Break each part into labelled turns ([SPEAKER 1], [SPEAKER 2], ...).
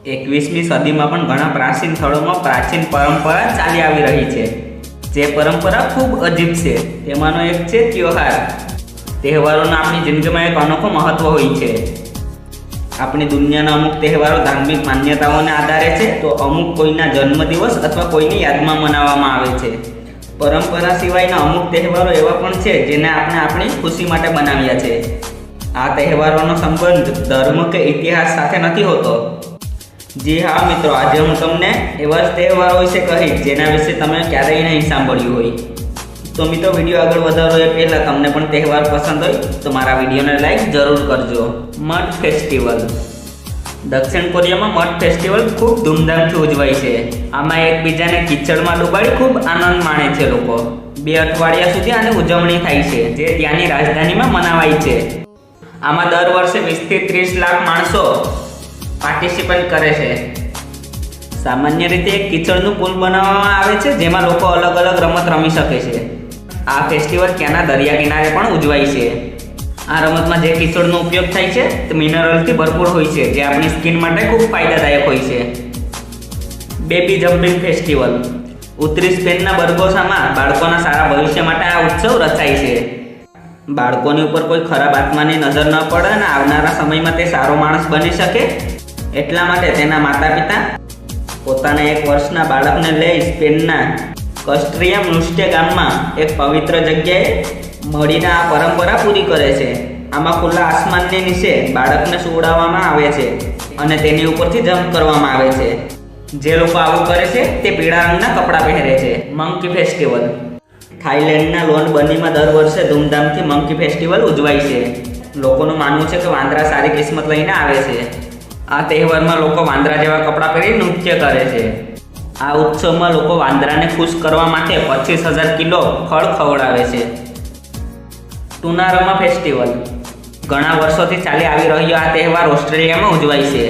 [SPEAKER 1] 21મી સદીમાં પણ ઘણા પ્રાચીન સ્થળોમાં પ્રાચીન પરંપરા ચાલી આવી રહી છે, જે પરંપરા ખૂબ અજીબ છે। તેમાંનો એક છે ત્યોહાર। તહેવારોનો આપણી જિંદગીમાં એક અનોખો મહત્વ હોય છે। આપણી દુનિયાના અમુક તહેવારો ધાર્મિક માન્યતાઓને આધારે છે, તો અમુક કોઈના જન્મદિવસ અથવા કોઈની યાદમાં મનાવવામાં આવે છે। પરંપરા સિવાયના અમુક તહેવારો એવા પણ છે જેને આપણે આપણી ખુશી માટે બનાવ્યા છે। આ તહેવારોનો સંબંધ ધર્મ કે ઇતિહાસ સાથે નથી હોતો। જી હા મિત્રો, આજે હું તમને એવા જ તહેવારો વિશે કહીશ જેના વિશે તમે ક્યારેય નહીં સાંભળ્યું હોય। તો મિત્રો, વિડીયો આગળ વધારો એ પહેલાં તમને પણ તહેવાર પસંદ હોય તો મારા વિડીયોને લાઈક જરૂર કરજો। Mud festival. દક્ષિણ કોરિયામાં મડ ફેસ્ટિવલ ખૂબ ધૂમધામથી ઉજવાય છે। આમાં એકબીજાને કિચડમાં ડૂબાડી ખૂબ આનંદ માણે છે લોકો। 2 અઠવાડિયા સુધી આની ઉજવણી થાય છે, જે ત્યાંની રાજધાનીમાં મનાવાય છે। આમાં દર વર્ષે 20 થી 30 લાખ માણસો પાર્ટિસિપેટ કરે છે। સામાન્ય રીતે એક કિચડનું પુલ બનાવવામાં આવે છે, જેમાં લોકો અલગ અલગ રમત રમી શકે છે। આ ફેસ્ટિવલ ત્યાંના દરિયા કિનારે પણ ઉજવાય છે। આ રમતમાં જે કિચડનો ઉપયોગ થાય છે તે મિનરલથી ભરપૂર હોય છે, જે આપણી સ્કિન માટે ખૂબ ફાયદાદાયક હોય છે। Baby jumping festival. ઉત્તરી સ્પેનના બર્ગોસામાં બાળકોના સારા ભવિષ્ય માટે આ ઉત્સવ રચાય છે। બાળકોની ઉપર કોઈ ખરાબ આત્માની નજર ન પડે અને આવનારા સમયમાં તે સારો માણસ બની શકે, એટલા માટે તેના માતા પિતા પોતાના 1 વર્ષના બાળકને લઈ સ્પેનના કસ્ટ્રિયા નૃત્ય ગામમાં એક પવિત્ર જગ્યાએ મળીને આ પરંપરા પૂરી કરે છે। આમાં ખુલ્લા આસમાનની નીચે બાળકને સુવડાવવામાં આવે છે અને તેની ઉપરથી જમ્પ કરવામાં આવે છે। જે લોકો આવું કરે છે તે પીળા રંગના કપડાં પહેરે છે। Monkey festival. થાઈલેન્ડના લોનબનીમાં દર વર્ષે ધૂમધામથી મંકી ફેસ્ટિવલ ઉજવાય છે। લોકોનું માનવું છે કે વાંદરા સારી કિસ્મત લઈને આવે છે। આ તહેવારમાં લોકો વાંદરા જેવા કપડાં પહેરી નૃત્ય કરે છે। આ ઉત્સવમાં લોકો વાંદરાને ખુશ કરવા માટે 25,000 કિલો ફળ ખવડાવે છે। ટુનારમા ફેસ્ટિવલ। ઘણા વર્ષોથી ચાલી આવી રહ્યો આ તહેવાર ઓસ્ટ્રેલિયામાં ઉજવાય છે।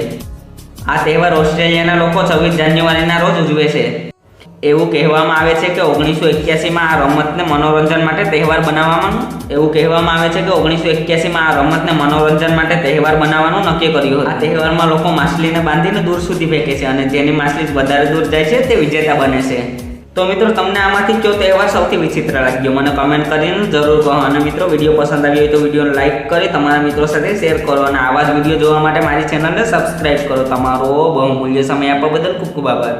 [SPEAKER 1] આ તહેવાર ઓસ્ટ્રેલિયાના લોકો 26 જાન્યુઆરીના રોજ ઉજવે છે। એવું કહેવામાં આવે છે કે 1981માં આ રમતને મનોરંજન માટે તહેવાર બનાવવાનું નક્કી કર્યું હતું। આ તહેવારમાં લોકો માછલીને બાંધીને દૂર સુધી ફેંકે છે અને જેની માછલી વધારે દૂર જાય છે તે વિજેતા બને છે। તો મિત્રો, તમને આમાંથી કયો તહેવાર સૌથી વિચિત્ર લાગ્યો મને કમેન્ટ કરીને જરૂર કહો। અને મિત્રો, વિડીયો પસંદ આવ્યો હોય તો વિડીયોને લાઈક કરી તમારા મિત્રો સાથે શેર કરો અને આવા જ વિડીયો જોવા માટે મારી ચેનલને સબસ્ક્રાઈબ કરો। તમારો બહુમૂલ્ય સમય આપવા બદલ ખૂબ ખૂબ આભાર।